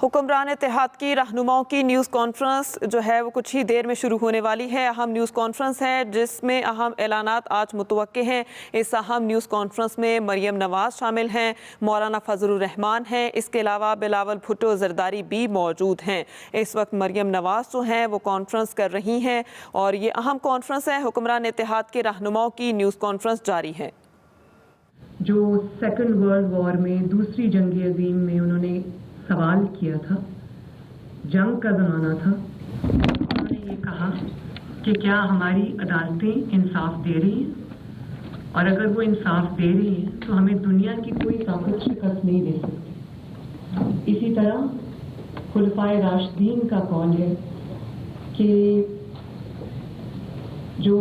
حکمران اتحاد کی رہنماؤں کی نیوز کانفرنس جو ہے وہ کچھ ہی دیر میں شروع ہونے والی ہے۔ اہم نیوز کانفرنس ہے جس میں اہم اعلانات آج متوقع ہیں۔ اس اہم نیوز کانفرنس میں مریم نواز شامل ہیں، مولانا فضل الرحمان ہیں، اس کے علاوہ بلاول بھٹو زرداری بھی موجود ہیں۔ اس وقت مریم نواز جو ہیں وہ کانفرنس کر رہی ہیں اور یہ اہم کانفرنس ہے۔ حکمران اتحاد کے رہنماؤں کی نیوز کانفرنس جاری ہے۔ جو سیکنڈ ورلڈ وار میں دوسری جنگ عظیم میں انہوں نے سوال کیا تھا، جنگ کا زمانہ تھا، انہوں نے یہ کہا کہ کیا ہماری عدالتیں انصاف دے رہی ہیں، اور اگر وہ انصاف دے رہی ہیں تو ہمیں دنیا کی کوئی طاقت شکست نہیں دے سکتی۔ اسی طرح خلفائے راشدین کا قول ہے کہ جو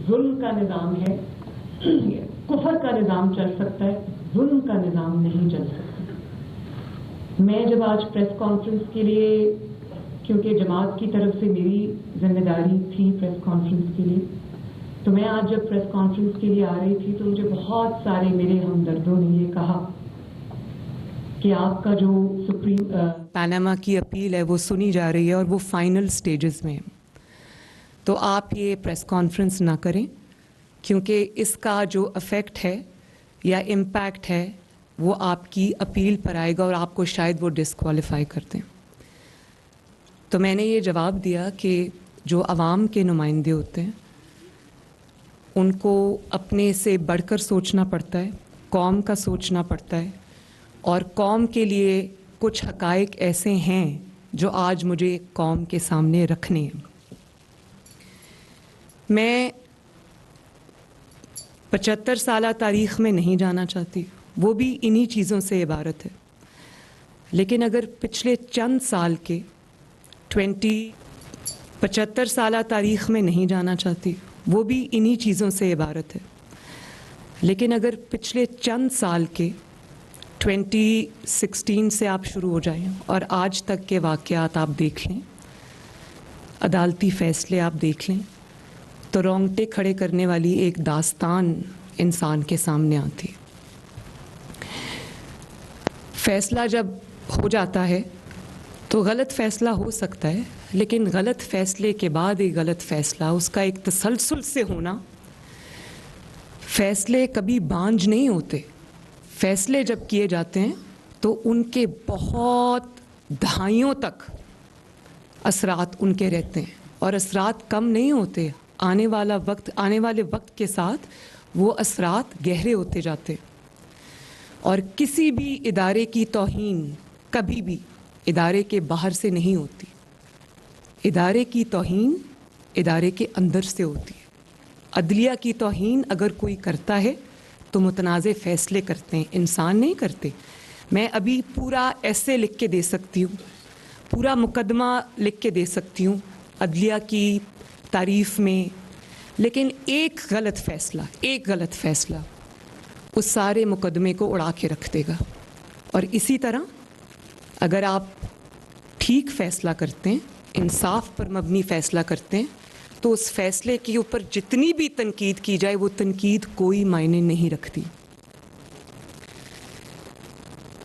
ظلم کا نظام ہے، کفر کا نظام چل سکتا ہے، ظلم کا نظام نہیں چل سکتا۔ میں جب آج پریس کانفرنس کے لیے، کیونکہ جماعت کی طرف سے میری ذمہ داری تھی پریس کانفرنس کے لیے، تو میں آج جب پریس کانفرنس کے لیے آ رہی تھی تو مجھے بہت سارے میرے ہمدردوں نے یہ کہا کہ آپ کا جو سپریم پاناما کی اپیل ہے وہ سنی جا رہی ہے اور وہ فائنل سٹیجز میں ہے، تو آپ یہ پریس کانفرنس نہ کریں، کیونکہ اس کا جو افیکٹ ہے یا امپیکٹ ہے وہ آپ کی اپیل پر آئے گا اور آپ کو شاید وہ ڈسکوالیفائی کر دیں۔ تو میں نے یہ جواب دیا کہ جو عوام کے نمائندے ہوتے ہیں ان کو اپنے سے بڑھ کر سوچنا پڑتا ہے، قوم کا سوچنا پڑتا ہے، اور قوم کے لیے کچھ حقائق ایسے ہیں جو آج مجھے قوم کے سامنے رکھنے ہیں۔ میں 75 سالہ تاریخ میں نہیں جانا چاہتی، وہ بھی انہی چیزوں سے عبارت ہے، لیکن اگر پچھلے چند سال کے 75 سالہ تاریخ میں نہیں جانا چاہتی، وہ بھی انہی چیزوں سے عبارت ہے، لیکن اگر پچھلے چند سال کے 2016 سے آپ شروع ہو جائیں اور آج تک کے واقعات آپ دیکھ لیں، عدالتی فیصلے آپ دیکھ لیں، تو رونگٹے کھڑے کرنے والی ایک داستان انسان کے سامنے آتی ہے۔ فیصلہ جب ہو جاتا ہے تو غلط فیصلہ ہو سکتا ہے، لیکن غلط فیصلے کے بعد ایک غلط فیصلہ، اس کا ایک تسلسل سے ہونا، فیصلے کبھی بانجھ نہیں ہوتے۔ فیصلے جب کیے جاتے ہیں تو ان کے بہت دہائیوں تک اثرات ان کے رہتے ہیں، اور اثرات کم نہیں ہوتے، آنے والے وقت کے ساتھ وہ اثرات گہرے ہوتے جاتے ہیں۔ اور کسی بھی ادارے کی توہین کبھی بھی ادارے کے باہر سے نہیں ہوتی، ادارے کی توہین ادارے کے اندر سے ہوتی ہے۔ عدلیہ کی توہین اگر کوئی کرتا ہے تو متنازع فیصلے کرتے ہیں، انسان نہیں کرتے۔ میں ابھی پورا ایسے لکھ کے دے سکتی ہوں، پورا مقدمہ لکھ کے دے سکتی ہوں عدلیہ کی تعریف میں، لیکن ایک غلط فیصلہ اس سارے مقدمے کو اڑا کے رکھ دے گا۔ اور اسی طرح اگر آپ ٹھیک فیصلہ کرتے ہیں، انصاف پر مبنی فیصلہ کرتے ہیں، تو اس فیصلے کے اوپر جتنی بھی تنقید کی جائے وہ تنقید کوئی معنی نہیں رکھتی۔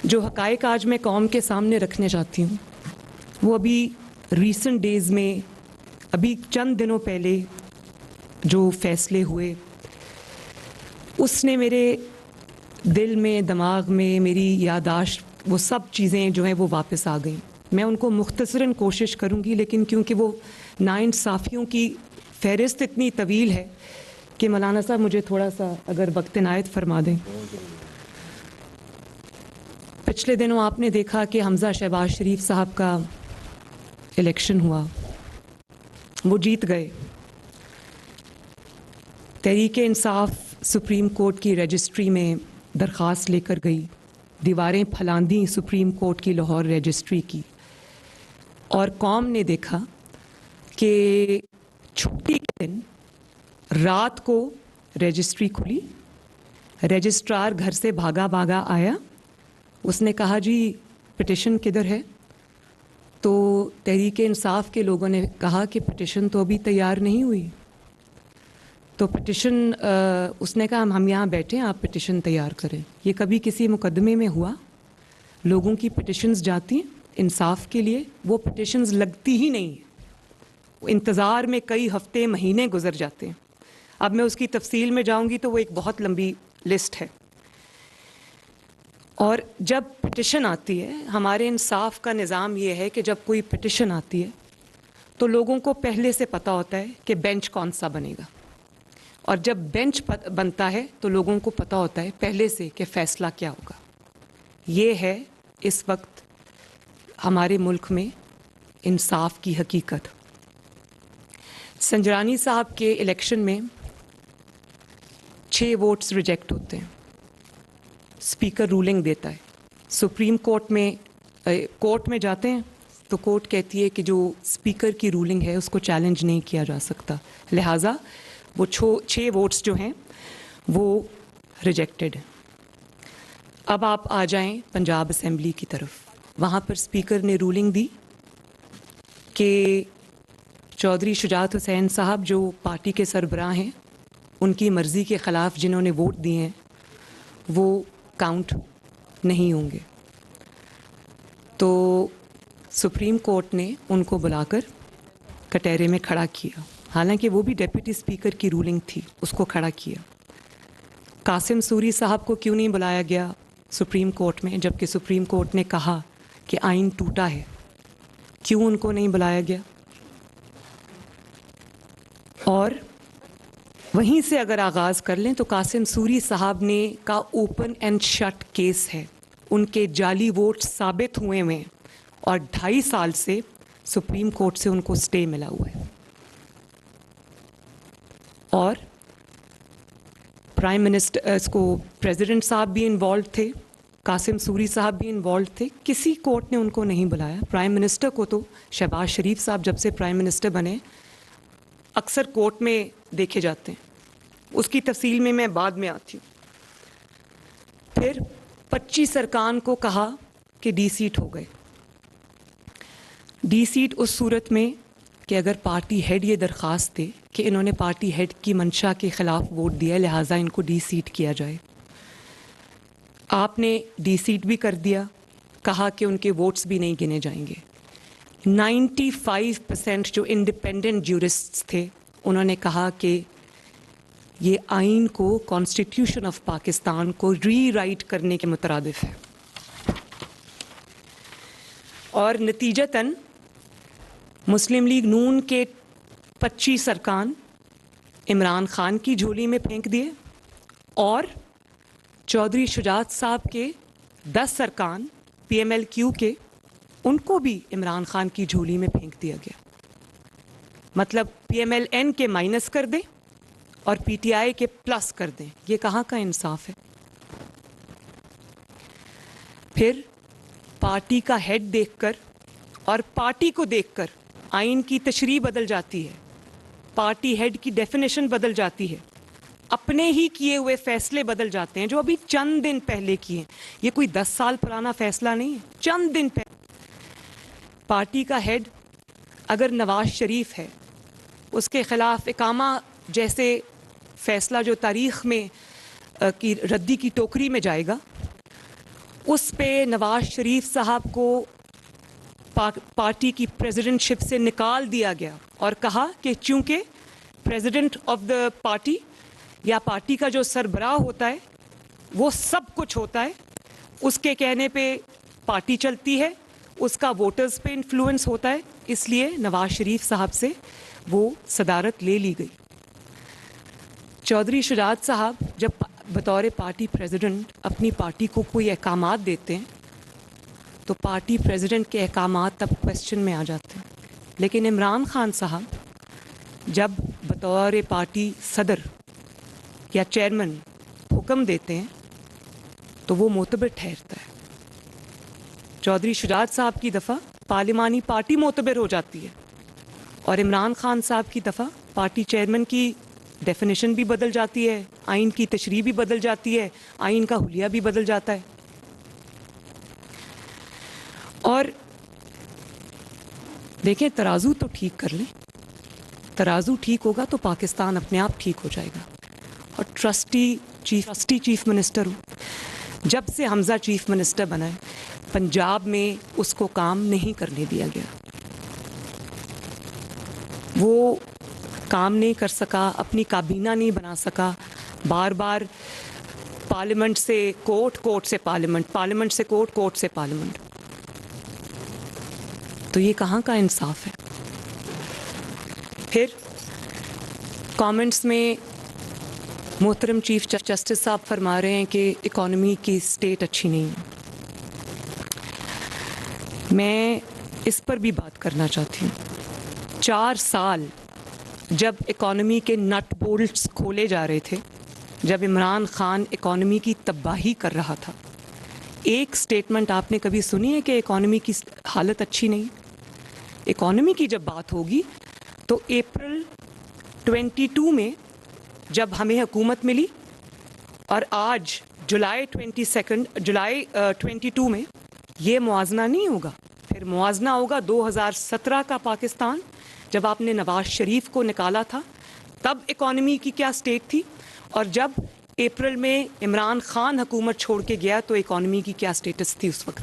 جو حقائق آج میں قوم کے سامنے رکھنے چاہتی ہوں وہ ابھی ریسنٹ ڈیز میں، ابھی چند دنوں پہلے جو فیصلے ہوئے، اس نے میرے دل میں، دماغ میں، میری یادداشت، وہ سب چیزیں جو ہیں وہ واپس آ گئیں۔ میں ان کو مختصراً کوشش کروں گی، لیکن کیونکہ وہ ناانصافیوں کی فہرست اتنی طویل ہے کہ مولانا صاحب مجھے تھوڑا سا اگر وقت عنایت فرما دیں۔ پچھلے دنوں آپ نے دیکھا کہ حمزہ شہباز شریف صاحب کا الیکشن ہوا، وہ جیت گئے۔ تحریک انصاف سپریم کورٹ کی رجسٹری میں درخواست لے کر گئی، دیواریں پھلاندیں سپریم کورٹ کی لاہور رجسٹری کی، اور قوم نے دیکھا کہ چھٹی کے دن رات کو رجسٹری کھلی، رجسٹرار گھر سے بھاگا آیا، اس نے کہا جی پٹیشن کدھر ہے؟ تو تحریک انصاف کے لوگوں نے کہا کہ پٹیشن تو ابھی تیار نہیں ہوئی۔ تو پٹیشن اس نے کہا ہم یہاں بیٹھے ہیں، آپ پٹیشن تیار کریں۔ یہ کبھی کسی مقدمے میں ہوا؟ لوگوں کی پٹیشنز جاتی ہیں، इंसाफ के लिए, वो पिटिशंस लगती ही नहीं है। इंतज़ार में कई हफ्ते महीने गुजर जाते हैं। अब मैं उसकी तफसील में जाऊंगी तो वो एक बहुत लंबी लिस्ट है। और जब पिटिशन आती है, हमारे इंसाफ का निज़ाम ये है कि जब कोई पिटिशन आती है तो लोगों को पहले से पता होता है कि बेंच कौन सा बनेगा, और जब बेंच बनता है तो लोगों को पता होता है पहले से कि फ़ैसला क्या होगा। ये है इस वक्त हमारे मुल्क में इंसाफ की हकीकत। संजरानी साहब के इलेक्शन में 6 वोट्स रिजेक्ट होते हैं, स्पीकर रूलिंग देता है, सुप्रीम कोर्ट में जाते हैं तो कोर्ट कहती है कि जो स्पीकर की रूलिंग है उसको चैलेंज नहीं किया जा सकता, लिहाजा वो 6 वोट्स जो हैं वो रिजेक्टेड हैं। अब आप आ जाएं पंजाब असेंबली की तरफ। वहाँ पर स्पीकर ने रूलिंग दी कि चौधरी शुजात हुसैन साहब जो पार्टी के सरबराह हैं, उनकी मर्ज़ी के ख़िलाफ़ जिन्होंने वोट दिए हैं वो काउंट नहीं होंगे। तो सुप्रीम कोर्ट ने उनको बुलाकर कटहरे में खड़ा किया, हालांकि वो भी डेप्यूटी स्पीकर की रूलिंग थी, उसको खड़ा किया। कासिम सूरी साहब को क्यों नहीं बुलाया गया सुप्रीम कोर्ट में, जबकि सुप्रीम कोर्ट ने कहा कि आइन टूटा है? क्यों उनको नहीं बुलाया गया? और वहीं से अगर आगाज़ कर लें तो कासिम सूरी साहब ने का ओपन एंड शट केस है, उनके जाली वोट साबित हुए हैं और 2.5 साल से सुप्रीम कोर्ट से उनको स्टे मिला हुआ है। और प्राइम मिनिस्टर प्रेसिडेंट साहब भी इन्वॉल्व थे, कासिम सूरी साहब भी इन्वॉल्व थे, किसी कोर्ट ने उनको नहीं बुलाया। प्राइम मिनिस्टर को तो शहबाज शरीफ साहब जब से प्राइम मिनिस्टर बने अक्सर कोर्ट में देखे जाते हैं, उसकी तफसील में मैं बाद में आती हूँ। फिर 25 अरकान को कहा कि डी सीट हो गए। डी सीट उस सूरत में कि अगर पार्टी हेड ये दरख्वास्त दे कि इन्होंने पार्टी हेड की मंशा के ख़िलाफ़ वोट दिया, लिहाजा इनको डी सीट किया जाए। आपने डी सीट भी कर दिया, कहा कि उनके वोट्स भी नहीं गिने जाएंगे। 95% जो इंडिपेंडेंट ज्यूरिस्ट्स थे उन्होंने कहा कि ये आइन को, कॉन्स्टिट्यूशन ऑफ पाकिस्तान को रीराइट करने के मुतरादिफ है। और नतीजतन मुस्लिम लीग नून के 25 अरकान इमरान खान की झोली में फेंक दिए और चौधरी शुजात साहब के 10 अरकान PMLQ के, उनको भी इमरान खान की झोली में फेंक दिया गया। मतलब PMLN के माइनस कर दें और PTI के प्लस कर दें, ये कहाँ का इंसाफ है? फिर पार्टी का हेड देखकर और पार्टी को देखकर आइन की तशरीह बदल जाती है, पार्टी हेड की डेफिनेशन बदल जाती है, अपने ही किए हुए फैसले बदल जाते हैं जो अभी चंद दिन पहले किए हैं। ये कोई 10 साल पुराना फैसला नहीं है, चंद दिन पहले। पार्टी का हेड अगर नवाज शरीफ है, उसके ख़िलाफ़ इकामा जैसे फ़ैसला जो तारीख़ में की रद्दी की टोकरी में जाएगा, उस पे नवाज शरीफ साहब को पार्टी की प्रेसिडेंटशिप से निकाल दिया गया और कहा कि चूँकि प्रेसिडेंट ऑफ द पार्टी या पार्टी का जो सरबराह होता है वो सब कुछ होता है, उसके कहने पे पार्टी चलती है, उसका वोटर्स पे इन्फ्लुएंस होता है, इसलिए नवाज शरीफ साहब से वो सदारत ले ली गई। चौधरी शुजात साहब जब बतौर पार्टी प्रेसिडेंट अपनी पार्टी को कोई अहकामात देते हैं तो पार्टी प्रेसिडेंट के अहकामात तब क्वेश्चन में आ जाते हैं, लेकिन इमरान खान साहब जब बतौर पार्टी सदर या चेयरमैन हुक्म देते हैं तो वो मोतबर ठहरता है। चौधरी शुजात साहब की दफ़ा पार्लिमानी पार्टी मोतबर हो जाती है और इमरान खान साहब की दफ़ा पार्टी चेयरमैन की डेफिनेशन भी बदल जाती है, आइन की तशरीह भी बदल जाती है, आइन का हुलिया भी बदल जाता है। और देखें, तराजू तो ठीक कर लें, तराजू ठीक होगा तो पाकिस्तान अपने आप ठीक हो जाएगा। और ट्रस्टी चीफ मिनिस्टर हूँ, جب سے حمزہ چیف منسٹر بنا ہے پنجاب میں اس کو کام نہیں کرنے دیا گیا. وہ کام نہیں کر سکا, اپنی کابینہ نہیں بنا سکا, بار بار پارلیمنٹ سے کوٹ, کوٹ سے پارلیمنٹ, پارلیمنٹ سے کوٹ, کوٹ سے پارلیمنٹ. تو یہ کہاں کا انصاف ہے؟ پھر کامنٹس میں محترم چیف جسٹس صاحب فرما رہے ہیں کہ اکانومی کی سٹیٹ اچھی نہیں ہے. میں اس پر بھی بات کرنا چاہتی ہوں. 4 سال جب اکانومی کے نٹ بولٹس کھولے جا رہے تھے, جب عمران خان اکانومی کی تباہی کر رہا تھا, ایک سٹیٹمنٹ آپ نے کبھی سنی ہے کہ اکانومی کی حالت اچھی نہیں؟ اکانومی کی جب بات ہوگی تو اپریل 22 میں جب ہمیں حکومت ملی اور آج جولائی 22 میں یہ موازنہ نہیں ہوگا. پھر موازنہ ہوگا 2017 کا پاکستان, جب آپ نے نواز شریف کو نکالا تھا تب اکانومی کی کیا سٹیٹ تھی, اور جب اپریل میں عمران خان حکومت چھوڑ کے گیا تو اکانومی کی کیا سٹیٹس تھی. اس وقت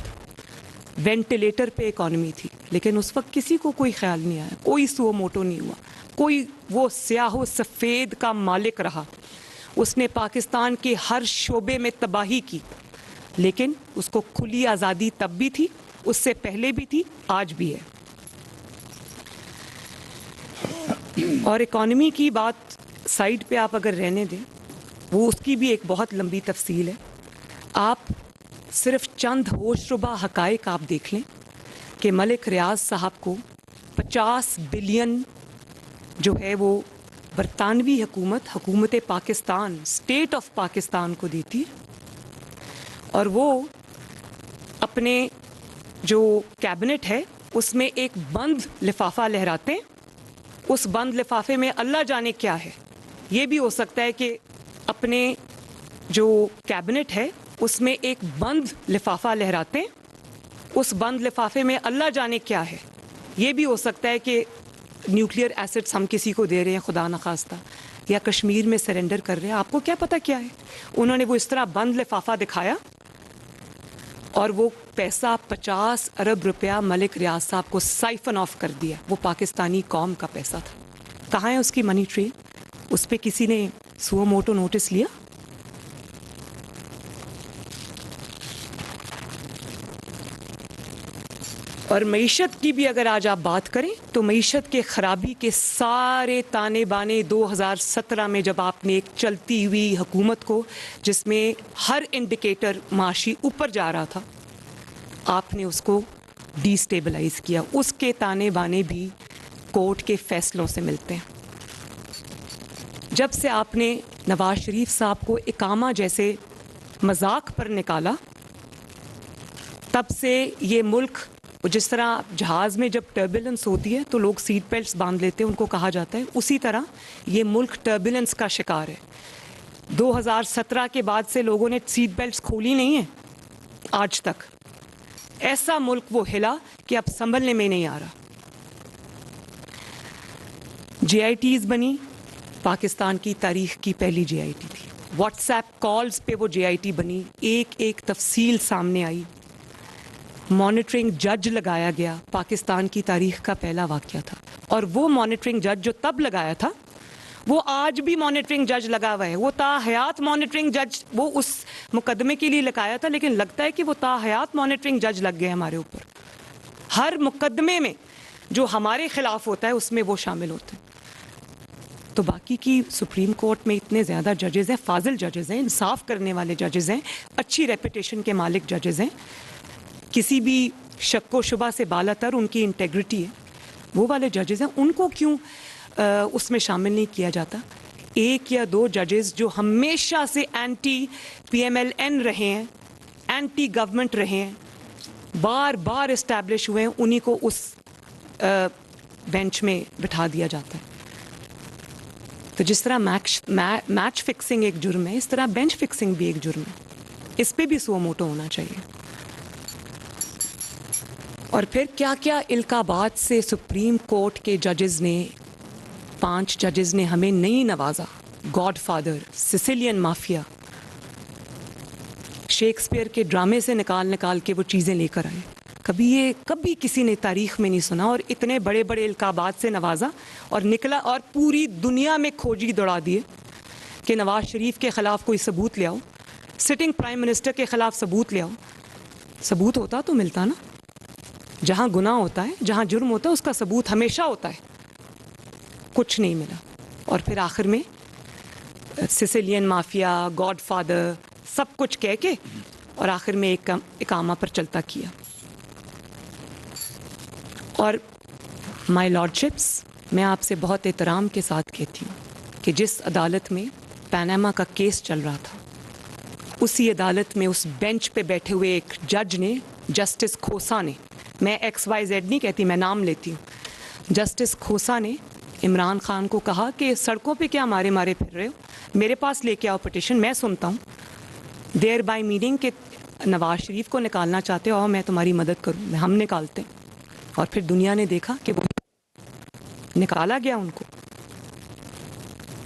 وینٹیلیٹر پہ اکانومی تھی, لیکن اس وقت کسی کو کوئی خیال نہیں آیا, کوئی سو موٹو نہیں ہوا, کوئی وہ سیاہ و سفید کا مالک رہا. اس نے پاکستان کے ہر شعبے میں تباہی کی, لیکن اس کو کھلی آزادی تب بھی تھی, اس سے پہلے بھی تھی, آج بھی ہے. اور اکانومی کی بات سائڈ پہ آپ اگر رہنے دیں, وہ اس کی بھی ایک بہت لمبی تفصیل ہے. آپ صرف چند ہوش ربا حقائق آپ دیکھ لیں کہ ملک ریاض صاحب کو 50 بلین جو ہے وہ برطانوی حکومت پاکستان, اسٹیٹ آف پاکستان کو دیتی ہے, اور وہ اپنے جو کیبنٹ ہے اس میں ایک بند لفافہ لہراتے ہیں. اس بند لفافے میں اللہ جانے کیا ہے. یہ بھی ہو سکتا ہے کہ اپنے جو کیبنٹ ہے اس میں ایک بند لفافہ لہراتے ہیں, اس بند لفافے میں اللہ جانے کیا ہے. یہ بھی ہو سکتا ہے کہ نیوکلیئر ایسٹس ہم کسی کو دے رہے ہیں خدا نخواستہ, یا کشمیر میں سرنڈر کر رہے ہیں, آپ کو کیا پتہ کیا ہے. انہوں نے وہ اس طرح بند لفافہ دکھایا اور وہ پیسہ 50 ارب روپیہ ملک ریاض صاحب کو سائفن آف کر دیا. وہ پاکستانی قوم کا پیسہ تھا. کہاں ہے اس کی منی ٹری؟ اس پہ کسی نے سو موٹو نوٹس لیا؟ اور معیشت کی بھی اگر آج آپ بات کریں تو معیشت کے خرابی کے سارے تانے بانے 2017 میں جب آپ نے ایک چلتی ہوئی حکومت کو جس میں ہر انڈیکیٹر معاشی اوپر جا رہا تھا, آپ نے اس کو ڈی سٹیبلائز کیا. اس کے تانے بانے بھی کورٹ کے فیصلوں سے ملتے ہیں. جب سے آپ نے نواز شریف صاحب کو اقامہ جیسے مذاق پر نکالا, تب سے یہ ملک, جس طرح جہاز میں جب ٹربولنس ہوتی ہے تو لوگ سیٹ بیلٹس باندھ لیتے ہیں, ان کو کہا جاتا ہے, اسی طرح یہ ملک ٹربولنس کا شکار ہے. 2017 کے بعد سے لوگوں نے سیٹ بیلٹس کھولی نہیں ہیں آج تک. ایسا ملک وہ ہلا کہ اب سنبھلنے میں نہیں آ رہا. جے آئی ٹیز بنی, پاکستان کی تاریخ کی پہلی جے آئی ٹی تھی. واٹس ایپ کالز پہ وہ جے آئی ٹی بنی, ایک ایک تفصیل سامنے آئی. مانیٹرنگ جج لگایا گیا, پاکستان کی تاریخ کا پہلا واقعہ تھا. اور وہ مانیٹرنگ جج جو تب لگایا تھا وہ آج بھی مانیٹرنگ جج لگا ہوا ہے. وہ تا حیات مانیٹرنگ جج وہ اس مقدمے کے لیے لگایا تھا, لیکن لگتا ہے کہ وہ تا حیات مانیٹرنگ جج لگ گئے ہمارے اوپر. ہر مقدمے میں جو ہمارے خلاف ہوتا ہے اس میں وہ شامل ہوتے ہیں. تو باقی کی سپریم کورٹ میں اتنے زیادہ ججز ہیں, فاضل ججز ہیں, انصاف کرنے والے ججز ہیں, اچھی ریپوٹیشن کے مالک ججز ہیں, کسی بھی شک و شبہ سے بالا تر ان کی انٹیگریٹی ہے, وہ والے ججز ہیں. ان کو کیوں اس میں شامل نہیں کیا جاتا؟ 1 یا 2 ججز جو ہمیشہ سے anti P M L N رہے ہیں, اینٹی گورنمنٹ رہے ہیں, بار بار اسٹیبلش ہوئے ہیں, انہی کو اس بینچ میں بٹھا دیا جاتا ہے. تو جس طرح میچ فکسنگ ایک جرم ہے, اس طرح بینچ فکسنگ بھی ایک جرم ہے. اس پہ بھی سو موٹو ہونا چاہیے. اور پھر کیا کیا القابات سے سپریم کورٹ کے ججز نے, 5 ججز نے ہمیں نہیں نوازا. God father, Sicilian mafia, Shakespeare के ड्रामे से निकाल निकाल के वो चीज़ें लेकर आए। कभी किसी ने तारीख में नहीं सुना, और इतने बड़े बड़े इल्काबात से नवाजा और निकला और पूरी दुनिया में खोजी दौड़ा दिए कि नवाज शरीफ के ख़िलाफ़ कोई सबूत ले आओ, सिटिंग प्राइम मिनिस्टर के ख़िलाफ़ सबूत ले आओ। सबूत होता तो मिलता ना। जहाँ गुनाह होता है, जहाँ जुर्म होता है, उसका सबूत हमेशा होता है। कुछ नहीं मिला, और फिर आखिर में सिसिलियन माफिया, गॉडफादर, सब कुछ कह के और आखिर में एक इकामा पर चलता किया। और माय लॉर्डशिप्स, मैं आपसे बहुत एहतराम के साथ कहती हूँ कि जिस अदालत में पनामा का केस चल रहा था, उसी अदालत में उस बेंच पे बैठे हुए एक जज ने, जस्टिस खोसा ने, मैं XYZ नहीं कहती, मैं नाम लेती हूँ, जस्टिस खोसा ने इमरान खान को कहा कि सड़कों पे क्या मारे मारे फिर रहे हो, मेरे पास लेके आओ पिटिशन, मैं सुनता हूँ। देयर बाय मीनिंग के नवाज शरीफ को निकालना चाहते हो, और मैं तुम्हारी मदद करूँ, हम निकालते हैं। और फिर दुनिया ने देखा कि वो निकाला गया उनको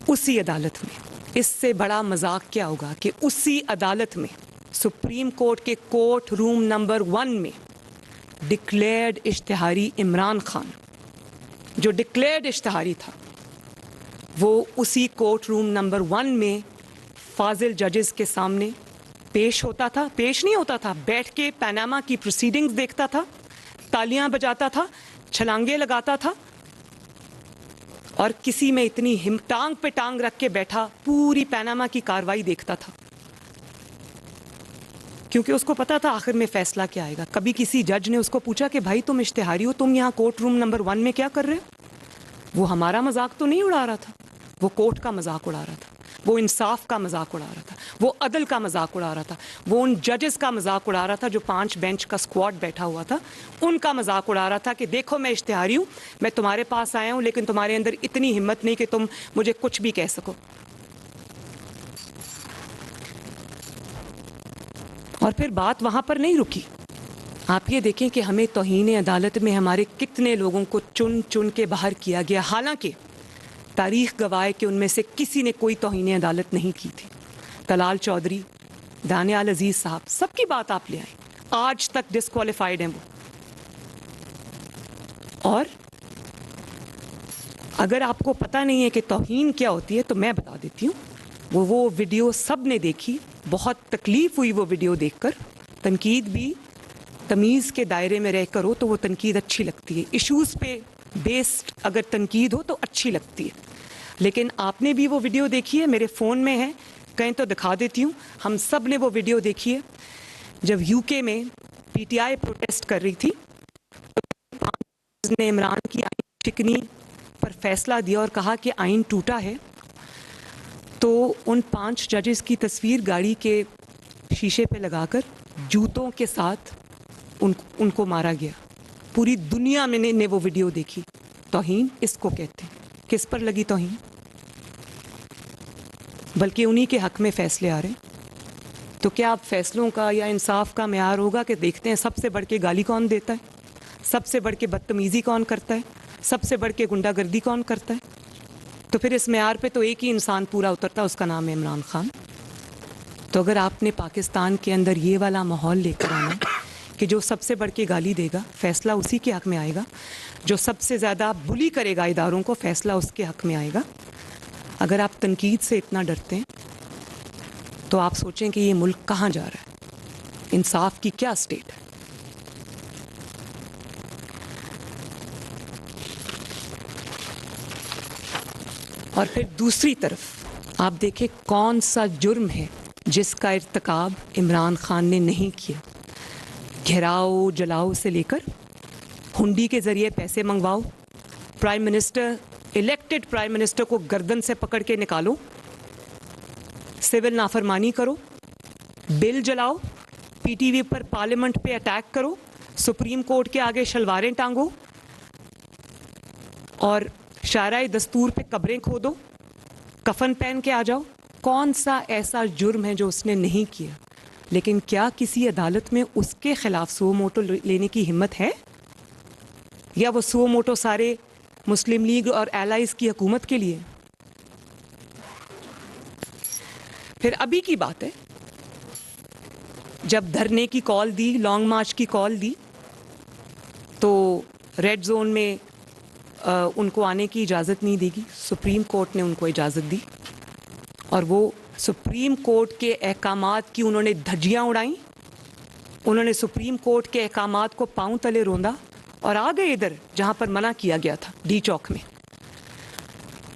उसी अदालत में। इससे बड़ा मजाक क्या होगा कि उसी अदालत में, सुप्रीम कोर्ट के कोर्ट रूम नंबर 1 में डिक्लेयर्ड इश्तिहारी इमरान खान, जो डिक्लेयर्ड इश्तिहारी था, वो उसी कोर्ट रूम नंबर 1 में फाजिल जजेस के सामने पेश होता था, पेश नहीं होता था, बैठ के पनामा की प्रोसीडिंग्स देखता था, तालियां बजाता था, छलांगे लगाता था, और किसी में इतनी टांग पे टांग रख के बैठा पूरी पनामा की कार्रवाई देखता था, क्योंकि उसको पता था आखिर में फैसला क्या आएगा। कभी किसी जज ने उसको पूछा कि भाई तुम इश्तिहारी हो, तुम यहाँ कोर्ट रूम नंबर 1 में क्या कर रहे हो? वो हमारा मजाक तो नहीं उड़ा रहा था, वो कोर्ट का मजाक उड़ा रहा था, वो इंसाफ का मजाक उड़ा रहा था, वो अदल का मजाक उड़ा रहा था, वो उन जजेस का मजाक उड़ा रहा था जो 5 बेंच का स्क्वाड बैठा हुआ था, उनका मजाक उड़ा रहा था कि देखो मैं इश्तिहारी हूँ, मैं तुम्हारे पास आया हूँ, लेकिन तुम्हारे अंदर इतनी हिम्मत नहीं कि तुम मुझे कुछ भी कह सको। और फिर बात वहाँ पर नहीं रुकी। आप ये देखें कि हमें तौहीन अदालत में हमारे कितने लोगों को चुन चुन के बाहर किया गया, हालांकि तारीख गवाह है कि उनमें से किसी ने कोई तौहीन अदालत नहीं की थी। तलाल चौधरी, दानियाल अजीज साहब, सबकी बात आप ले आए, आज तक डिस्क्वालिफाइड हैं वो। और अगर आपको पता नहीं है कि तौहीन क्या होती है तो मैं बता देती हूँ। वो वीडियो सब ने देखी, बहुत तकलीफ हुई वो वीडियो देखकर। तनकीद भी तमीज़ के दायरे में रहकर हो तो वो तनकीद अच्छी लगती है, इश्यूज़ पे बेस्ड अगर तनकीद हो तो अच्छी लगती है। लेकिन आपने भी वो वीडियो देखी है, मेरे फ़ोन में है, कहीं तो दिखा देती हूँ। हम सब ने वो वीडियो देखी है जब यूके में PTI प्रोटेस्ट कर रही थी, तो ने इमरान की आइन शिकनी पर फैसला दिया और कहा कि आइन टूटा है। तो उन 5 जजेस की तस्वीर गाड़ी के शीशे पे लगाकर जूतों के साथ उनको मारा गया। पूरी दुनिया में ने वो वीडियो देखी। तौहीन इसको कहते हैं। किस पर लगी तौहीन? बल्कि उन्हीं के हक में फैसले आ रहे हैं। तो क्या अब फैसलों का या इंसाफ का मेयार होगा कि देखते हैं सबसे बढ़ के गाली कौन देता है, सबसे बढ़ के बदतमीज़ी कौन करता है, सबसे बढ़ के गुंडागर्दी कौन करता है? तो फिर इस मेयार पे तो एक ही इंसान पूरा उतरता है, उसका नाम है इमरान खान। तो अगर आपने पाकिस्तान के अंदर ये वाला माहौल लेकर आना कि जो सबसे बढ़ के गाली देगा फैसला उसी के हक में आएगा, जो सबसे ज़्यादा बुली करेगा इदारों को फैसला उसके हक में आएगा, अगर आप तनकीद से इतना डरते हैं तो आप सोचें कि ये मुल्क कहाँ जा रहा है, इंसाफ की क्या स्टेट है। और फिर दूसरी तरफ आप देखें कौन सा जुर्म है जिसका इर्तिकाब इमरान खान ने नहीं किया। घेराओ जलाओ से लेकर हुंडी के ज़रिए पैसे मंगवाओ, prime minister, elected prime minister को गर्दन से पकड़ के निकालो, सिविल नाफरमानी करो, बिल जलाओ, PTV पर पार्लियामेंट पे अटैक करो, सुप्रीम कोर्ट के आगे शलवारें टांगो और शाराए दस्तूर पे कब्रें खोदो, कफन पहन के आ जाओ। कौन सा ऐसा जुर्म है जो उसने नहीं किया? लेकिन क्या किसी अदालत में उसके खिलाफ सुओ मोटो लेने की हिम्मत है? या वो सुओ मोटो सारे मुस्लिम लीग और एलाइज की हुकूमत के लिए? फिर अभी की बात है, जब धरने की कॉल दी, लॉन्ग मार्च की कॉल दी, तो रेड जोन में उनको आने की इजाज़त नहीं देगी। सुप्रीम कोर्ट ने उनको इजाज़त दी और वो सुप्रीम कोर्ट के अहकामात की उन्होंने धज्जियाँ उड़ाई। उन्होंने सुप्रीम कोर्ट के अहकामात को पांव तले रोंदा और आ गए इधर जहाँ पर मना किया गया था, डी चौक में।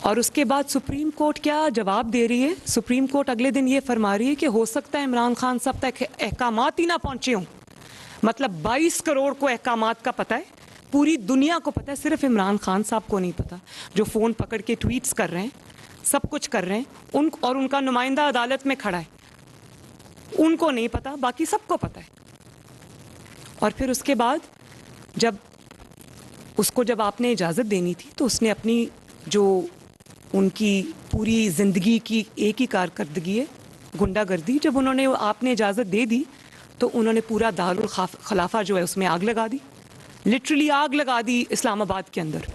और उसके बाद सुप्रीम कोर्ट क्या जवाब दे रही है? सुप्रीम कोर्ट अगले दिन ये फरमा रही है कि हो सकता है इमरान खान साहब तक अहकामात ही ना पहुँचे हों। मतलब 22 करोड़ को अहकामात का पता है, पूरी दुनिया को पता है, सिर्फ इमरान खान साहब को नहीं पता, जो फ़ोन पकड़ के ट्वीट्स कर रहे हैं, सब कुछ कर रहे हैं, और उनका नुमाइंदा अदालत में खड़ा है, उनको नहीं पता, बाकी सबको पता है। और फिर उसके बाद जब आपने इजाज़त देनी थी तो उसने अपनी जो उनकी पूरी ज़िंदगी की एक ही कारकर्दगी है, गुंडागर्दी, जब उन्होंने आपने इजाज़त दे दी तो उन्होंने पूरा दारुल खिलाफा जो है उसमें आग लगा दी, लिटरली आग लगा दी इस्लामाबाद के अंदर।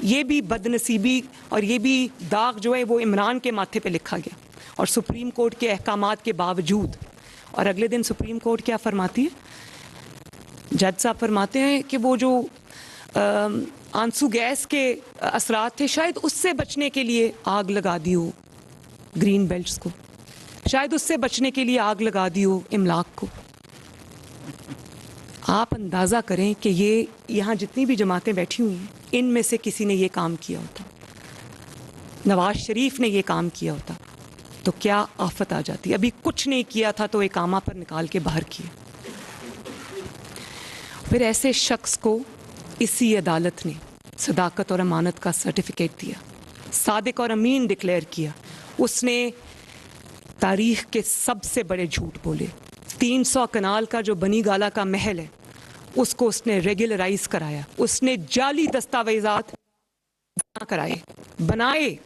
ये भी बदनसीबी और ये भी दाग जो है वो इमरान के माथे पे लिखा गया और सुप्रीम कोर्ट के अहकामात के बावजूद। और अगले दिन सुप्रीम कोर्ट क्या फरमाती है? जज साहब फरमाते हैं कि वो जो आंसू गैस के असरात थे, शायद उससे बचने के लिए आग लगा दी हो ग्रीन बेल्ट्स को, शायद उससे बचने के लिए आग लगा दी हो इमलाक को। आप अंदाज़ा करें कि ये यहाँ जितनी भी जमातें बैठी हुई हैं, इनमें से किसी ने ये काम किया होता, नवाज शरीफ ने ये काम किया होता तो क्या आफत आ जाती। अभी कुछ नहीं किया था तो इकामा पर निकाल के बाहर किया। फिर ऐसे शख्स को इसी अदालत ने सदाकत और अमानत का सर्टिफिकेट दिया, सादिक और अमीन डिक्लेयर किया। उसने तारीख के सबसे बड़े झूठ बोले। 300 कनाल का जो बनी गाला का महल है उसको उसने रेगुलराइज कराया, उसने जाली दस्तावेजात बनाए।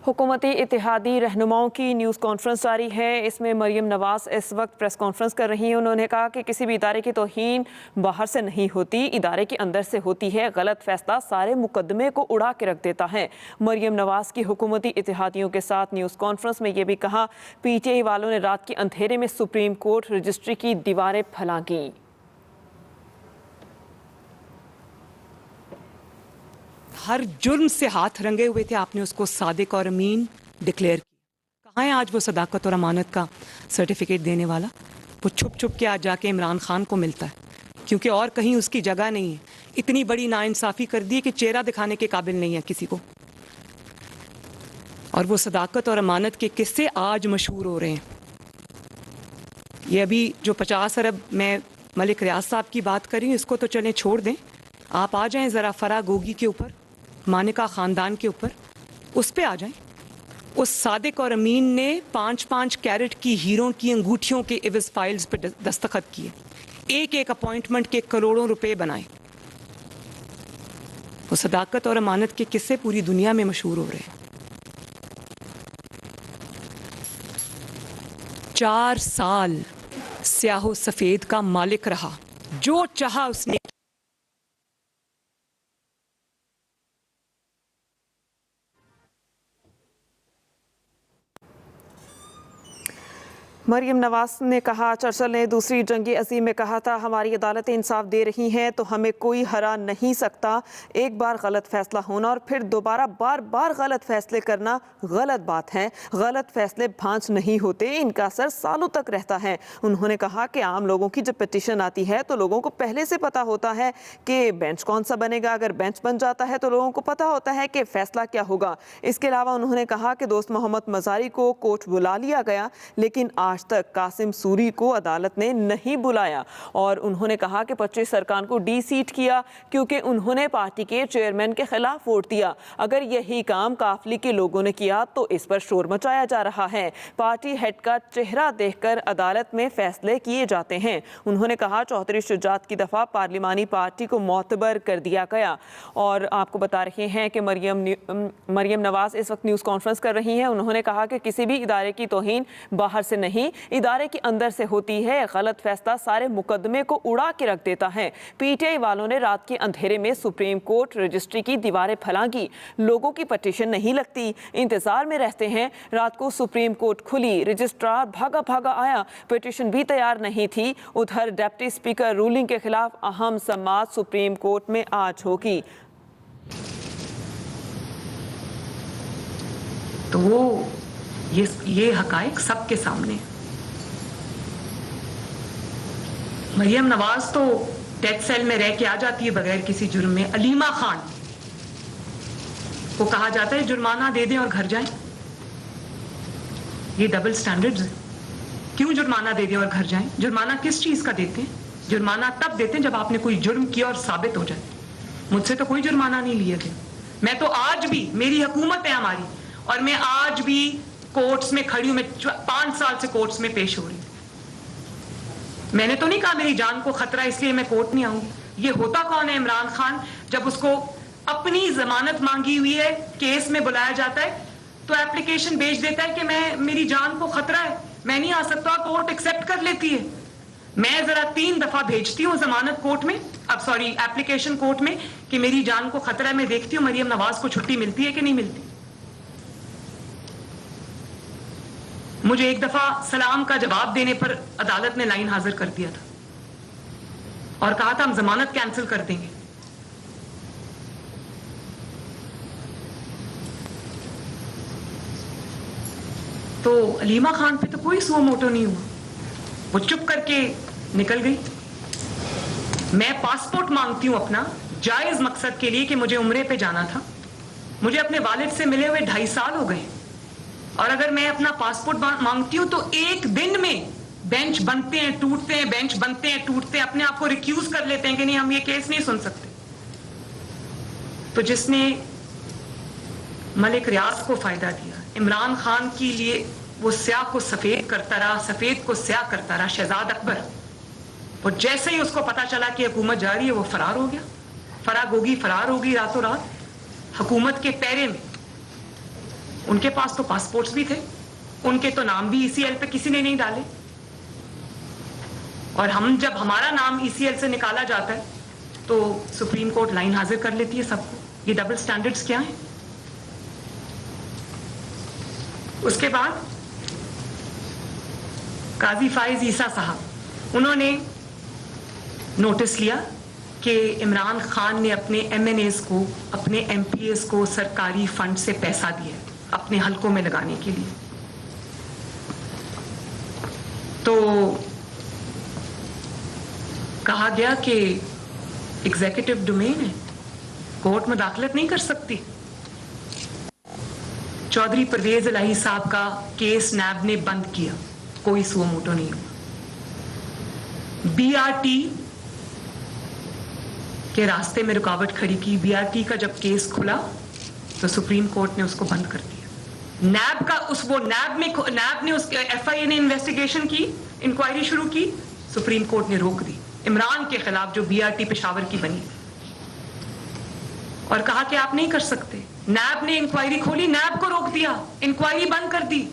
हुकूमती इत्तेहादी रहनुमाओं की न्यूज़ कॉन्फ्रेंस जारी है। इसमें मरियम नवाज़ इस वक्त प्रेस कॉन्फ्रेंस कर रही हैं। उन्होंने कहा कि किसी भी इदारे की तौहीन बाहर से नहीं होती, इदारे के अंदर से होती है। गलत फैसला सारे मुकदमे को उड़ा के रख देता है। मरियम नवाज़ की हुकूमती इत्तेहादियों के साथ न्यूज़ कॉन्फ्रेंस में ये भी कहा, PTI वालों ने रात के अंधेरे में सुप्रीम कोर्ट रजिस्ट्री की दीवारें फैलांगी। हर जुर्म से हाथ रंगे हुए थे, आपने उसको सादिक और अमीन डिक्लेयर किया। कहाँ है आज वो सदाकत और अमानत का सर्टिफिकेट देने वाला? वो छुप छुप के आज जाके इमरान खान को मिलता है, क्योंकि और कहीं उसकी जगह नहीं है। इतनी बड़ी नाइंसाफ़ी कर दी कि चेहरा दिखाने के काबिल नहीं है किसी को। और वो सदाकत और अमानत के किस्से आज मशहूर हो रहे हैं। ये अभी जो 50 अरब मैं मलिक रियाज साहब की बात कर रही हूँ, इसको तो चलें छोड़ दें, आप आ जाएं ज़रा फरा गोगी के ऊपर, मानिका ख़ानदान के ऊपर, उस पे आ जाएं। उस सादिक और अमीन ने 5-5 कैरेट की हीरों की अंगूठियों के इवज़ फाइल्स पे दस्तखत किए, एक एक अपॉइंटमेंट के करोड़ों रुपए बनाए। वो सदाकत और अमानत के किस्से पूरी दुनिया में मशहूर हो रहे हैं। 4 साल स्याहो सफ़ेद का मालिक रहा, जो चाहा उसने। मरियम नवाज़ ने कहा, चर्चिल ने दूसरी जंगी अजीम में कहा था, हमारी अदालतें इंसाफ दे रही हैं तो हमें कोई हरा नहीं सकता। एक बार गलत फैसला होना और फिर दोबारा बार बार गलत फैसले करना गलत बात है। गलत फैसले भांज नहीं होते, इनका असर सालों तक रहता है। उन्होंने कहा कि आम लोगों की जब पिटीशन आती है तो लोगों को पहले से पता होता है कि बेंच कौन सा बनेगा। अगर बेंच बन जाता है तो लोगों को पता होता है कि फैसला क्या होगा। इसके अलावा उन्होंने कहा कि दोस्त मोहम्मद मज़ारी को कोर्ट बुला लिया गया, लेकिन आज तक कासिम सूरी को अदालत ने नहीं बुलाया। और उन्होंने कहा कि 25 अरकान को डी-सीट किया क्योंकि उन्होंने पार्टी के चेयरमैन के खिलाफ वोट दिया। अगर यही काम काफली के लोगों ने किया तो इस पर शोर मचाया जा रहा है। पार्टी हेड का चेहरा देखकर अदालत में फैसले किए जाते हैं। उन्होंने कहा, चौधरी शुजात की दफा पार्लिमानी पार्टी को मोतबर कर दिया गया। और आपको बता रहे हैं कि मरियम नवाज इस वक्त न्यूज़ कॉन्फ्रेंस कर रही हैं। उन्होंने कहा कि किसी भी इदारे की तौहीन बाहर से नहीं, नहीं, इदारे के अंदर से होती है। गलत फैसला सारे मुकदमे को उड़ा के रख देता है। पीटीआई वालों ने रात के अंधेरे में सुप्रीम कोर्ट रजिस्ट्री की दीवारें फैलांगी। लोगों की पटिशन नहीं लगती, इंतजार में रहते हैं। रात को सुप्रीम कोर्ट खुली, रजिस्ट्रार भागा भागा आया, पिटिशन भी तैयार नहीं थी। उधर डिप्टी स्पीकर रूलिंग के खिलाफ अहम समाअत सुप्रीम कोर्ट में आज होगी। तो वो ये हकाइक सबके सामने। मरियम नवाज तो डेथ सेल में रह के आ जाती है बगैर किसी जुर्म में। अलीमा खान को कहा जाता है जुर्माना दे दें और घर जाएं। ये डबल स्टैंडर्ड्स है। क्यों जुर्माना दे दें और घर जाएं? जुर्माना किस चीज का देते हैं? जुर्माना तब देते हैं जब आपने कोई जुर्म किया और साबित हो जाए। मुझसे तो कोई जुर्माना नहीं लिया गया। मैं तो आज भी, मेरी हुकूमत है हमारी, और मैं आज भी कोर्ट्स में खड़ी हूं। मैं 5 साल से कोर्ट्स में पेश हो रही हूं। मैंने तो नहीं कहा मेरी जान को खतरा इसलिए मैं कोर्ट नहीं आऊंगी। ये होता कौन है? इमरान खान जब उसको अपनी जमानत मांगी हुई है, केस में बुलाया जाता है, तो एप्लीकेशन भेज देता है कि मेरी जान को खतरा है, मैं नहीं आ सकता। कोर्ट एक्सेप्ट कर लेती है। मैं जरा 3 दफा भेजती हूँ जमानत कोर्ट में, एप्लीकेशन कोर्ट में, कि मेरी जान को खतरा है। मैं देखती हूँ मरियम नवाज को छुट्टी मिलती है कि नहीं मिलती। मुझे एक दफा सलाम का जवाब देने पर अदालत ने लाइन हाजिर कर दिया था और कहा था हम जमानत कैंसिल कर देंगे। तो अलीमा खान पे तो कोई सुओ मोटो नहीं हुआ, वो चुप करके निकल गई। मैं पासपोर्ट मांगती हूं अपना जायज मकसद के लिए कि मुझे उम्रे पे जाना था। मुझे अपने वालिद से मिले हुए 2.5 साल हो गए, और अगर मैं अपना पासपोर्ट मांगती हूं तो एक दिन में बेंच बनते हैं टूटते हैं, बेंच बनते हैं टूटते हैं, अपने आप को रिक्यूज कर लेते हैं कि नहीं हम ये केस नहीं सुन सकते। तो जिसने मलिक रियाज को फायदा दिया, इमरान खान के लिए वो स्याह को सफेद करता रहा, सफेद को स्याह करता रहा, शहजाद अकबर, वो जैसे ही उसको पता चला कि हुकूमत जा रही है वो फरार हो गया। फरार होगी रातों रात हुकूमत के पैरे में। उनके पास तो पासपोर्ट्स भी थे, उनके तो नाम भी ईसीएल पे किसी ने नहीं डाले, और हम जब हमारा नाम ईसीएल से निकाला जाता है तो सुप्रीम कोर्ट लाइन हाजिर कर लेती है सबको। ये डबल स्टैंडर्ड्स क्या है? उसके बाद काजी फाइज ईसा साहब, उन्होंने नोटिस लिया कि इमरान खान ने अपने एमएनएस को, अपने एमपीएस को सरकारी फंड से पैसा दिया अपने हलकों में लगाने के लिए। तो कहा गया कि एग्जीक्यूटिव डोमेन है, कोर्ट में दाखिलत नहीं कर सकती। चौधरी परवेज इलाही साहब का केस नैब ने बंद किया, कोई सुओ मोटो नहीं हुआ। बीआरटी के रास्ते में रुकावट खड़ी की। बीआरटी का जब केस खुला तो सुप्रीम कोर्ट ने उसको बंद कर दिया। नैब ने उस एफआईए ने इन्वेस्टिगेशन की, इंक्वायरी शुरू की, सुप्रीम कोर्ट ने रोक दी इमरान के खिलाफ जो बीआरटी पेशावर की बनी, और कहा कि आप नहीं कर सकते। नैब ने इंक्वायरी खोली, नैब को रोक दिया, इंक्वायरी बंद कर दी।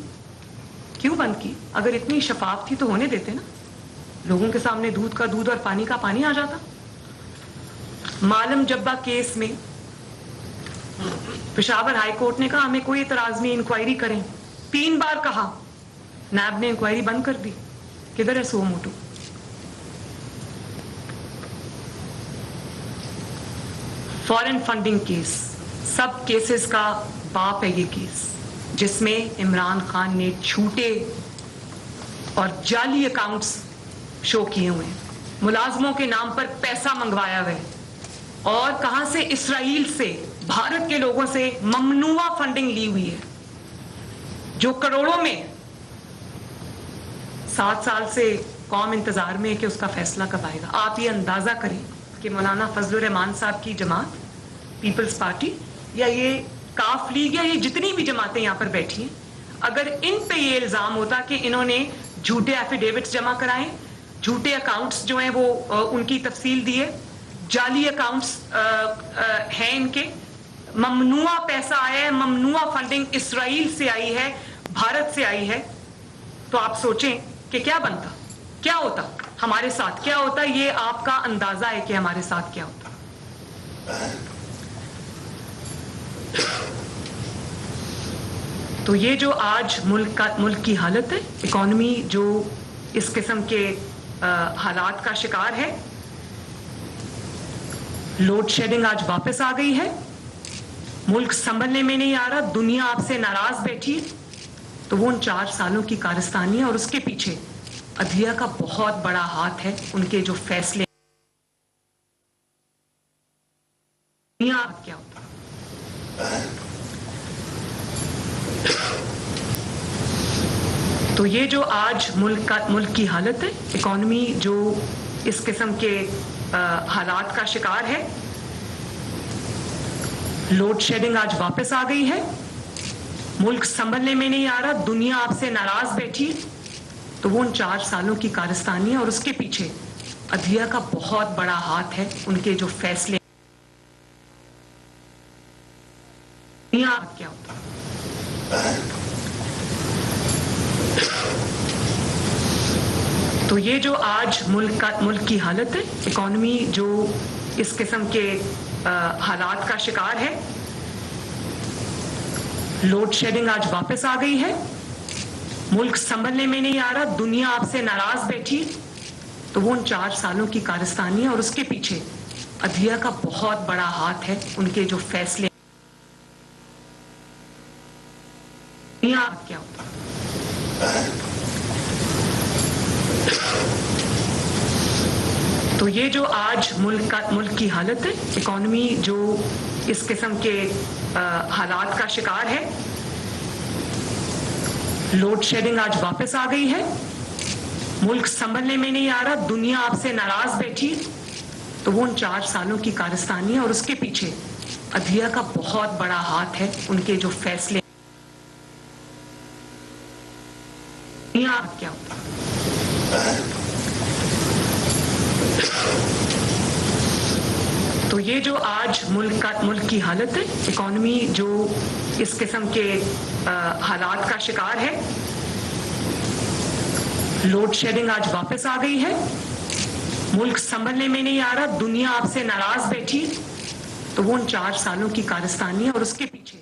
क्यों बंद की? अगर इतनी शफाफ थी तो होने देते ना, लोगों के सामने दूध का दूध और पानी का पानी आ जाता। मालम जब्बा केस में पेशावर हाई कोर्ट ने कहा हमें कोई इतराज नहीं, इंक्वायरी करें। 3 बार कहा, नैब ने इंक्वायरी बंद कर दी। किधर है suo motu? Foreign funding case, सब केसेस का बाप है ये केस, जिसमें इमरान खान ने झूठे और जाली अकाउंट्स शो किए हुए हैं, मुलाजमों के नाम पर पैसा मंगवाया हुआ है, और कहां से? इसराइल से, भारत के लोगों से ममनुआ फंडिंग ली हुई है, जो करोड़ों में। 7 साल से कौम इंतजार में है कि उसका फैसला कब आएगा। आप ये अंदाजा करें कि मौलाना फजलुर रहमान साहब की जमात, पीपल्स पार्टी, या ये काफ लीग, या ये जितनी भी जमातें यहाँ पर बैठी हैं, अगर इन पे ये इल्जाम होता कि इन्होंने झूठे एफिडेविट्स जमा कराए, झूठे अकाउंट्स जो हैं वो उनकी तफसील दी है, जाली अकाउंट्स हैं इनके, ममनुआ पैसा आया है, ममनुआ फंडिंग इसराइल से आई है, भारत से आई है, तो आप सोचें कि क्या बनता, क्या होता, हमारे साथ क्या होता, ये आपका अंदाजा है कि हमारे साथ क्या होता। तो ये जो आज मुल्क की हालत है, इकॉनमी जो इस किस्म के हालात का शिकार है, लोड शेडिंग आज वापस आ गई है, मुल्क संभलने में नहीं आ रहा, दुनिया आपसे नाराज बैठी, तो वो उन 4 सालों की कारस्तानी है और उसके पीछे अदलिया का बहुत बड़ा हाथ है, उनके जो फैसले। दुनिया क्या होता, तो ये जो आज मुल्क की हालत है, इकॉनमी जो इस किस्म के हालात का शिकार है, लोड शेडिंग आज वापस आ गई है, मुल्क संभलने में नहीं आ रहा, दुनिया आपसे नाराज बैठी, तो वो उन 4 सालों की कारस्तानी है और उसके पीछे अदलिया का बहुत बड़ा हाथ है, उनके जो फैसले। दुनिया क्या होता, तो ये जो आज मुल्क की हालत है, इकॉनमी जो इस किस्म के हालात का शिकार है, लोड शेडिंग आज वापस आ गई है, मुल्क संभलने में नहीं आ रहा, दुनिया आपसे नाराज बैठी, तो वो उन 4 सालों की कारस्तानी है और उसके पीछे अदलिया का बहुत बड़ा हाथ है, उनके जो फैसले। दुनिया क्या होता, तो ये जो आज मुल्क की हालत है, इकॉनमी जो इस किस्म के हालात का शिकार है, लोड शेडिंग आज वापस आ गई है, मुल्क संभलने में नहीं आ रहा, दुनिया आपसे नाराज बैठी, तो वो उन 4 सालों की कारस्तानी है और उसके पीछे अदलिया का बहुत बड़ा हाथ है, उनके जो फैसले। दुनिया क्या होता, तो ये जो आज मुल्क की हालत है, इकॉनमी जो इस किस्म के हालात का शिकार है, लोड शेडिंग आज वापस आ गई है, मुल्क संभलने में नहीं आ रहा, दुनिया आपसे नाराज बैठी, तो वो उन 4 सालों की कारस्तानी है और उसके पीछे।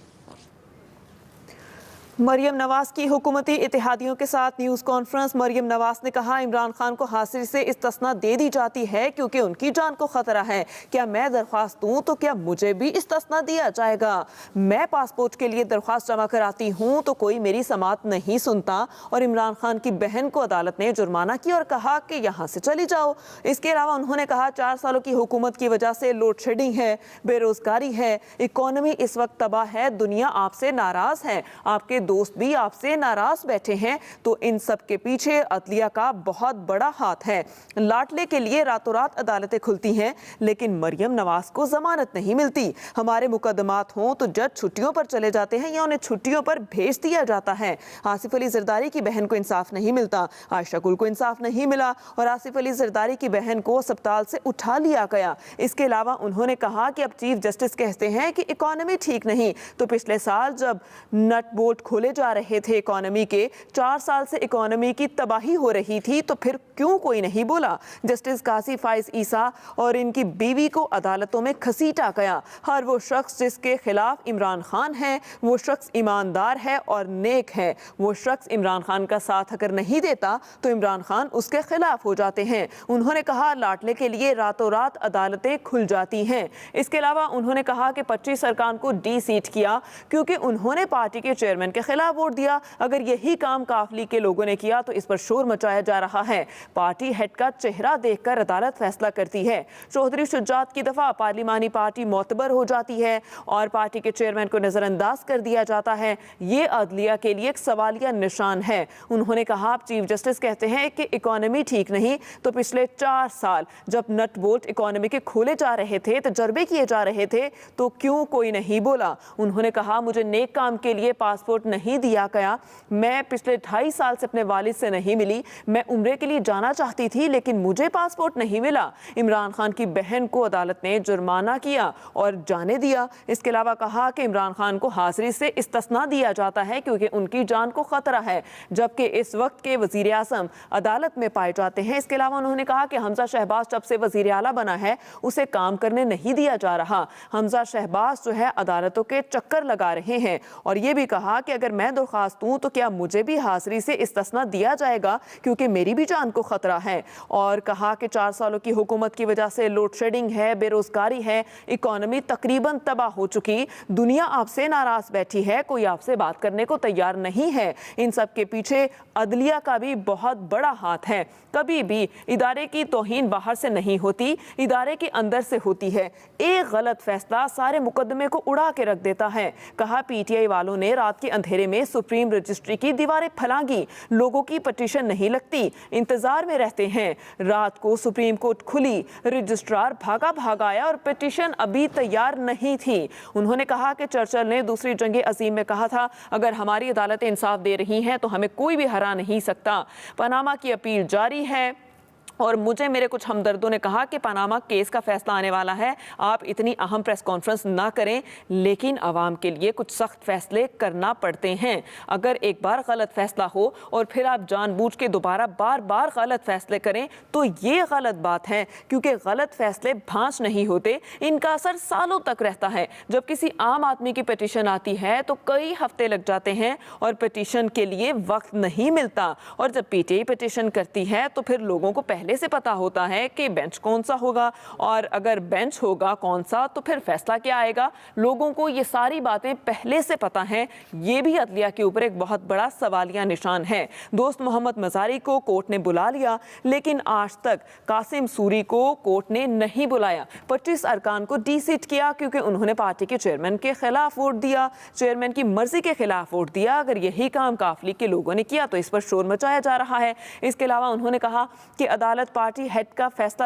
मरियम नवाज की हुकूमती इत्तेहादियों के साथ न्यूज़ कॉन्फ्रेंस। मरियम नवाज ने कहा, इमरान खान को हासिल से इस्तिस्ना दे दी जाती है क्योंकि उनकी जान को खतरा है। क्या मैं दरख्वास्त दूं तो क्या मुझे भी इस्तिस्ना दिया जाएगा? मैं पासपोर्ट के लिए दरख्वास्त जमा कराती हूं तो कोई मेरी समात नहीं सुनता। और इमरान खान की बहन को अदालत ने जुर्माना किया और कहा कि यहाँ से चली जाओ। इसके अलावा उन्होंने कहा, 4 सालों की हुकूमत की वजह से लोड शेडिंग है, बेरोजगारी है, इकोनॉमी इस वक्त तबाह है, दुनिया आपसे नाराज है, आपके दोस्त भी आपसे नाराज बैठे हैं, तो इन सब के पीछे अदलिया का बहुत बड़ा हाथ है। लाडले के लिए रातों रात अदालतें खुलती हैं लेकिन मरियम नवाज को जमानत नहीं मिलती। हमारे मुकदमात हों तो जज छुट्टियों पर चले जाते हैं या उन्हें छुट्टियों पर भेज दिया जाता है। आसिफ अली जरदारी की बहन को इंसाफ नहीं मिलता, आयशा गुल को इंसाफ नहीं मिला और आसिफ अली जरदारी की बहन को अस्पताल से उठा लिया गया। इसके अलावा उन्होंने कहा कि अब चीफ जस्टिस कहते हैं कि इकोनॉमी ठीक नहीं, तो पिछले साल जब नट बोल्ट खोले जा रहे थे इकोनॉमी के, 4 साल से इकोनॉमी की तबाही हो रही थी, तो फिर क्यों कोई नहीं बोला? जस्टिस कासी फाइज ईसा और इनकी बीवी को अदालतों में घसीटा गया। हर वो शख्स जिसके खिलाफ इमरान खान है, वो शख्स ईमानदार है और नेक है। वो शख्स इमरान खान का साथ अगर नहीं देता तो इमरान खान उसके खिलाफ हो जाते हैं। उन्होंने कहा, लाडले के लिए रातों रात अदालतें खुल जाती हैं। इसके अलावा उन्होंने कहा कि 25 अरकान को डी सीट किया क्योंकि उन्होंने पार्टी के चेयरमैन के खिलाफ वोट दिया। अगर यही काम काफली के लोगों ने किया तो इस पर शोर मचाया जा रहा है। पार्टी हेड का चेहरा देखकर अदालत फैसला करती है। चौधरी शुजात की दफा पार्लिमानी पार्टी मोतबर हो जाती है और पार्टी के चेयरमैन को नजरअंदाज कर दिया जाता है। ये अदलिया के लिए एक सवालिया निशान है। उन्होंने कहा, चीफ जस्टिस कहते हैं कि इकोनॉमी ठीक नहीं, तो पिछले 4 साल जब नट बोल्ट इकोनॉमी के खोले जा रहे थे, तजर्बे किए जा रहे थे, तो क्यों कोई नहीं बोला? उन्होंने कहा, मुझे नेक काम के लिए पासपोर्ट نہیں دیا گیا. میں پچھلے 2.5 سال سے اپنے والد سے نہیں ملی. میں عمرے کے لیے جانا چاہتی تھی لیکن مجھے پاسپورٹ نہیں ملا. عمران خان کی بہن کو عدالت نے جرمانہ کیا اور جانے دیا. اس کے علاوہ کہا کہ عمران خان کو حاضری سے استثناء دیا جاتا ہے کیونکہ ان کی جان کو خطرہ ہے، جبکہ اس وقت کے وزیر اعظم عدالت میں پائے جاتے ہیں. اس کے علاوہ انہوں نے کہا کہ حمزہ شہباز جب سے وزیر اعلیٰ بنا ہے اسے کام کرنے نہیں دیا جا رہا. حمزہ شہباز جو ہے عدالتوں کے چکر لگا رہے ہیں، اور یہ بھی کہا کہ اگر میں درخواست دوں تو کیا مجھے بھی حاضری سے استثناء دیا جائے گا کیونکہ میری بھی جان کو خطرہ ہے. اور کہا کہ 4 سالوں کی حکومت کی وجہ سے لوڈ شیڈنگ ہے، بے روزگاری ہے، اکانومی تقریباً تباہ ہو چکی. دنیا آپ سے ناراض بیٹھی ہے، کوئی آپ سے بات کرنے کو تیار نہیں ہے. ان سب کے پیچھے عدلیہ کا بھی بہت بڑا ہاتھ ہے. کبھی بھی ادارے کی توہین باہر سے نہیں ہوتی، ادارے کے اندر سے ہوتی ہے. ایک غلط فیصلہ سارے مقدمے کو اڑا کے رکھ دیتا ہے. کہا پی ٹی آئی والوں نے رات کے اندھیرے میں سپریم رجسٹری کی دیواریں پھلانگی. لوگوں کی پٹیشن نہیں لگتی، انتظار میں رہتے ہیں. رات کو سپریم کورٹ کھلی، رجسٹرار بھاگا آیا اور پٹیشن ابھی تیار نہیں تھی. انہوں نے کہا کہ چرچل نے دوسری جنگ عظیم میں کہا تھا اگر ہماری عدالتیں انصاف دے رہی ہیں تو ہمیں کوئی بھی ہرا نہیں سکتا. پاناما کی اپیل جاری ہے اور مجھے میرے کچھ ہمدردوں نے کہا کہ پاناما کیس کا فیصلہ آنے والا ہے، آپ اتنی اہم پریس کانفرنس نہ کریں. لیکن عوام کے لیے کچھ سخت فیصلے کرنا پڑتے ہیں. اگر ایک بار غلط فیصلہ ہو اور پھر آپ جان بوجھ کے دوبارہ بار غلط فیصلے کریں تو یہ غلط بات ہے، کیونکہ غلط فیصلے بھانس نہیں ہوتے، ان کا اثر سالوں تک رہتا ہے. جب کسی عام آدمی کی پٹیشن آتی ہے تو کئی ہفتے لگ جاتے ہیں اور پٹیشن کے لیے وقت نہیں ملتا. اور جب پی ٹی آئی پٹیشن کرتی ہے تو پھر لوگوں کو پہلے سے پتا ہوتا ہے کہ بینچ کون سا ہوگا، اور اگر بینچ ہوگا کون سا تو پھر فیصلہ کیا آئے گا. لوگوں کو یہ ساری باتیں پہلے سے پتا ہیں. یہ بھی عدلیہ کے اوپر ایک بہت بڑا سوالیہ نشان ہے. دوست محمد مزاری کو کورٹ نے بلا لیا لیکن آج تک قاسم سوری کو کورٹ نے نہیں بلایا. 25 ارکان کو ڈی سیٹ کیا کیونکہ انہوں نے پارٹی کے چیئرمین کے خلاف ووٹ دیا، چیئرمین کی مرضی کے خلاف ووٹ دیا. اگر یہی کام کاف لیگ کے لوگوں نے کیا تو اس پر شور مچایا جا رہا ہے. اس کے علاوہ انہوں نے کہا کہ عدالت پارٹی ہیڈ کا فیصلہ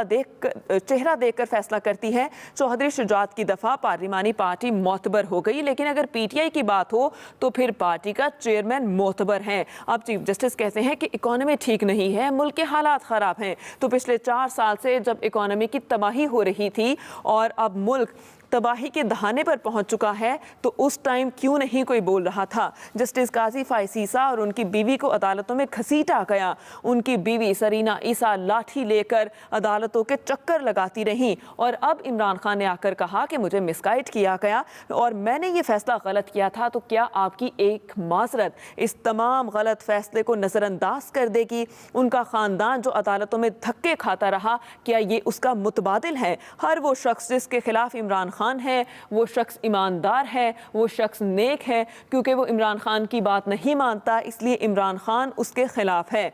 چہرہ دیکھ کر فیصلہ کرتی ہے. چوہدری شجاعت کی دفعہ پارلیمانی پارٹی معتبر ہو گئی، لیکن اگر پی ٹی آئی کی بات ہو تو پھر پارٹی کا چیئرمین معتبر ہے. اب چیف جسٹس کہتے ہیں کہ اکانومی ٹھیک نہیں ہے، ملک کے حالات خراب ہیں. تو پچھلے 4 سال سے جب اکانومی کی تباہی ہو رہی تھی اور اب ملک تباہی کے دہانے پر پہنچ چکا ہے تو اس ٹائم کیوں نہیں کوئی بول رہا تھا. جسٹس قاضی فائسیسا اور ان کی بیوی کو عدالتوں میں گھسیٹا گیا. ان کی بیوی سرینا عیسیٰ لاٹھی لے کر عدالتوں کے چکر لگاتی رہیں اور اب عمران خان نے آ کر کہا کہ مجھے مس گائیڈ کیا گیا اور میں نے یہ فیصلہ غلط کیا تھا. تو کیا آپ کی ایک معذرت اس تمام غلط فیصلے کو نظر انداز کر دے گی؟ ان کا خاندان جو عدالتوں میں دھکے کھاتا رہا، کیا یہ اس کا متبادل ہے؟ ہر وہ شخص جس کے خلاف عمران خان ہے وہ شخص ایماندار ہے، وہ شخص نیک ہے. کیونکہ وہ عمران خان کی بات نہیں مانتا اس لیے عمران خان اس کے خلاف ہے.